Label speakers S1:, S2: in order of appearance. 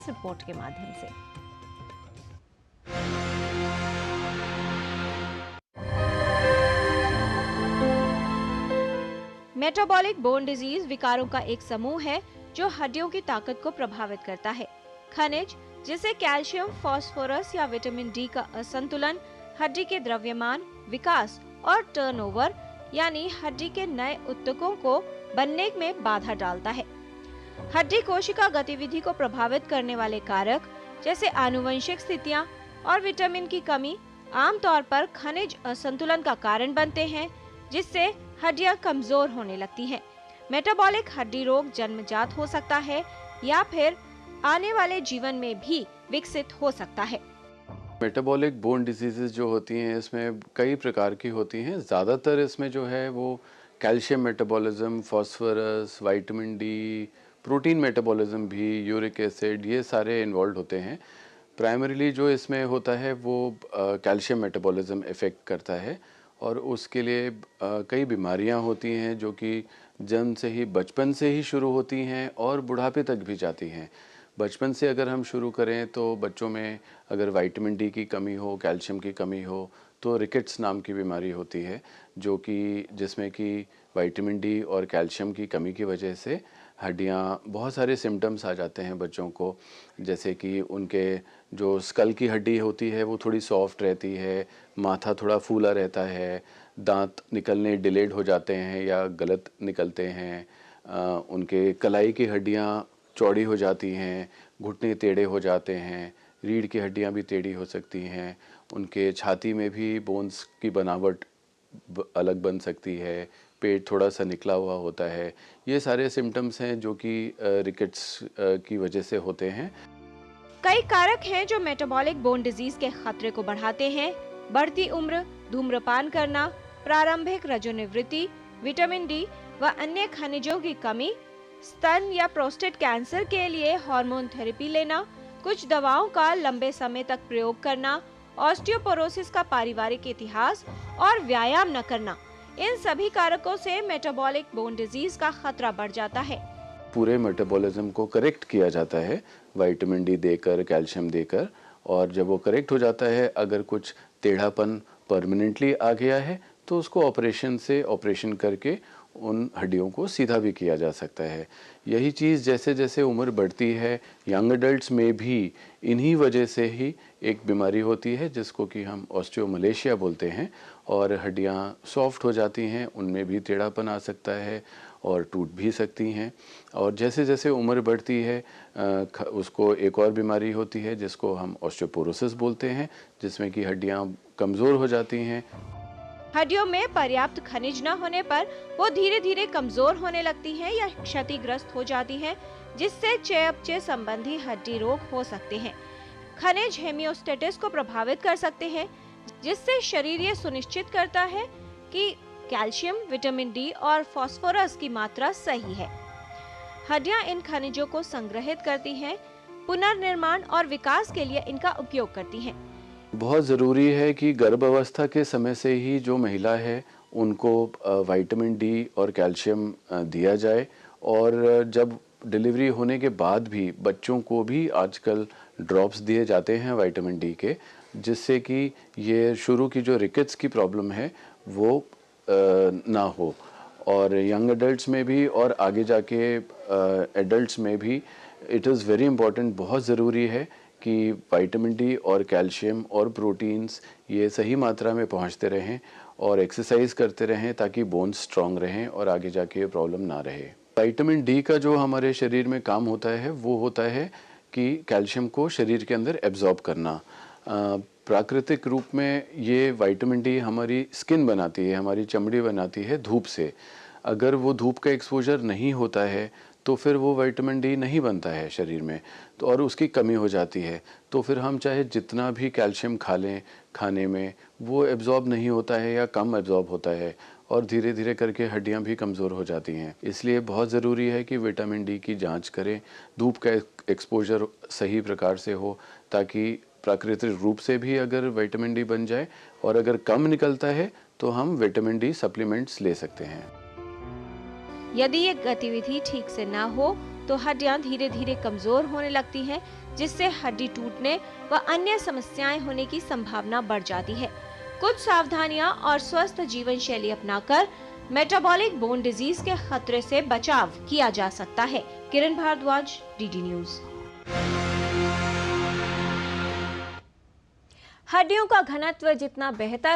S1: Report के माध्यम से। मेटाबॉलिक बोन डिजीज विकारों का एक समूह है जो हड्डियों की ताकत को प्रभावित करता है। खनिज जिसे कैल्शियम, फास्फोरस या विटामिन डी का असंतुलन हड्डी के द्रव्यमान, विकास और टर्नओवर यानी हड्डी के नए ऊतकों को बनने में बाधा डालता है। हड्डी कोशिका गतिविधि को प्रभावित करने वाले कारक जैसे आनुवंशिक स्थितियां और विटामिन की कमी आमतौर पर खनिज असंतुलन का कारण बनते हैं, जिससे हड्डियां कमजोर होने लगती हैं। मेटाबॉलिक हड्डी रोग जन्मजात हो सकता है या फिर आने वाले जीवन में भी विकसित हो सकता है।
S2: मेटाबॉलिक बोन डिजीजेज जो होती हैं इसमें कई प्रकार की होती हैं। ज़्यादातर इसमें जो है वो calcium metabolism, phosphorus, vitamin D, protein metabolism भी, यूरिक एसिड, ये सारे इन्वॉल्व होते हैं। प्राइमरीली जो इसमें होता है वो कैल्शियम मेटाबॉलिज्म इफ़ेक्ट करता है और उसके लिए कई बीमारियां होती हैं जो कि जन्म से ही, बचपन से ही शुरू होती हैं और बुढ़ापे तक भी जाती हैं। बचपन से अगर हम शुरू करें तो बच्चों में अगर विटामिन डी की कमी हो, कैल्शियम की कमी हो तो रिकेट्स नाम की बीमारी होती है जो कि जिसमें कि विटामिन डी और कैल्शियम की कमी की वजह से हड्डियाँ, बहुत सारे सिम्टम्स आ जाते हैं बच्चों को, जैसे कि उनके जो स्कल की हड्डी होती है वो थोड़ी सॉफ्ट रहती है, माथा थोड़ा फूला रहता है, दांत निकलने डिलेड हो जाते हैं या गलत निकलते हैं, उनके कलाई की हड्डियाँ चौड़ी हो जाती हैं, घुटने टेढ़े हो जाते हैं, रीढ़ की हड्डियाँ भी टेढ़ी हो सकती हैं, उनके छाती में भी बोन्स की बनावट अलग बन सकती है, पेट थोड़ा सा निकला हुआ होता है। ये सारे सिम्टम्स हैं जो कि रिकेट्स की वजह से होते हैं।
S1: कई कारक हैं जो मेटाबॉलिक बोन डिजीज के खतरे को बढ़ाते हैं। बढ़ती उम्र, धूम्रपान करना, प्रारंभिक रजोनिवृत्ति, विटामिन डी व अन्य खनिजों की कमी, स्तन या प्रोस्टेट कैंसर के लिए हार्मोन थेरेपी लेना, कुछ दवाओं का लंबे समय तक प्रयोग करना, ऑस्टियोपोरोसिस का पारिवारिक इतिहास और व्यायाम न करना, इन सभी कारकों से मेटाबॉलिक बोन डिजीज का खतरा बढ़ जाता है।
S2: पूरे मेटाबॉलिज्म को करेक्ट किया जाता है विटामिन डी देकर, कैल्शियम देकर, और जब वो करेक्ट हो जाता है, अगर कुछ टेढ़ापन परमानेंटली आ गया है तो उसको ऑपरेशन करके उन हड्डियों को सीधा भी किया जा सकता है। यही चीज़ जैसे जैसे उम्र बढ़ती है, यंग एडल्ट्स में भी इन्हीं वजह से ही एक बीमारी होती है जिसको कि हम ऑस्टियोमलेशिया बोलते हैं, और हड्डियां सॉफ्ट हो जाती हैं, उनमें भी टेढ़ापन आ सकता है और टूट भी सकती हैं। और जैसे जैसे उम्र बढ़ती है उसको एक और बीमारी होती है जिसको हम ऑस्टियोपोरोसिस बोलते हैं, जिसमें कि हड्डियां कमज़ोर हो जाती हैं।
S1: हड्डियों में पर्याप्त खनिज न होने पर वो धीरे धीरे कमजोर होने लगती हैं या क्षतिग्रस्त हो जाती हैं, जिससे चयापचय संबंधी हड्डी रोग हो सकते हैं। खनिज हेमियोस्टेसिस को प्रभावित कर सकते हैं, जिससे शरीर ये सुनिश्चित करता है कि कैल्शियम, विटामिन डी और फास्फोरस की मात्रा सही है। हड्डियां इन खनिजों को संग्रहित करती हैं, पुनर्निर्माण और विकास के लिए इनका उपयोग करती हैं।
S2: बहुत ज़रूरी है कि गर्भावस्था के समय से ही जो महिला है उनको विटामिन डी और कैल्शियम दिया जाए, और जब डिलीवरी होने के बाद भी बच्चों को भी आजकल ड्रॉप्स दिए जाते हैं विटामिन डी के, जिससे कि ये शुरू की जो रिकेट्स की प्रॉब्लम है वो ना हो। और यंग एडल्ट्स में भी और आगे जाके एडल्ट्स में भी इट इज़ वेरी इम्पॉर्टेंट, बहुत ज़रूरी है कि विटामिन डी और कैल्शियम और प्रोटीन्स ये सही मात्रा में पहुंचते रहें और एक्सरसाइज करते रहें ताकि बोन्स स्ट्रांग रहें और आगे जाके ये प्रॉब्लम ना रहे। विटामिन डी का जो हमारे शरीर में काम होता है वो होता है कि कैल्शियम को शरीर के अंदर एब्जॉर्ब करना। प्राकृतिक रूप में ये विटामिन डी हमारी स्किन बनाती है, हमारी चमड़ी बनाती है धूप से। अगर वो धूप का एक्सपोजर नहीं होता है तो फिर वो विटामिन डी नहीं बनता है शरीर में, तो और उसकी कमी हो जाती है, तो फिर हम चाहे जितना भी कैल्शियम खा लें खाने में, वो एब्जॉर्ब नहीं होता है या कम एब्जॉर्ब होता है और धीरे धीरे करके हड्डियां भी कमज़ोर हो जाती हैं। इसलिए बहुत ज़रूरी है कि विटामिन डी की जांच करें, धूप का एक्सपोजर सही प्रकार से हो, ताकि प्राकृतिक रूप से भी अगर विटामिन डी बन जाए, और अगर कम निकलता है तो हम विटामिन डी सप्लीमेंट्स ले सकते हैं।
S1: यदि ये गतिविधि ठीक से ना हो तो हड्डियां धीरे धीरे कमजोर होने लगती हैं, जिससे हड्डी टूटने व अन्य समस्याएं होने की संभावना बढ़ जाती है। कुछ सावधानियां और स्वस्थ जीवन शैली अपनाकर मेटाबॉलिक बोन डिजीज के खतरे से बचाव किया जा सकता है। किरण भारद्वाज, डीडी न्यूज। हड्डियों का घनत्व जितना बेहतर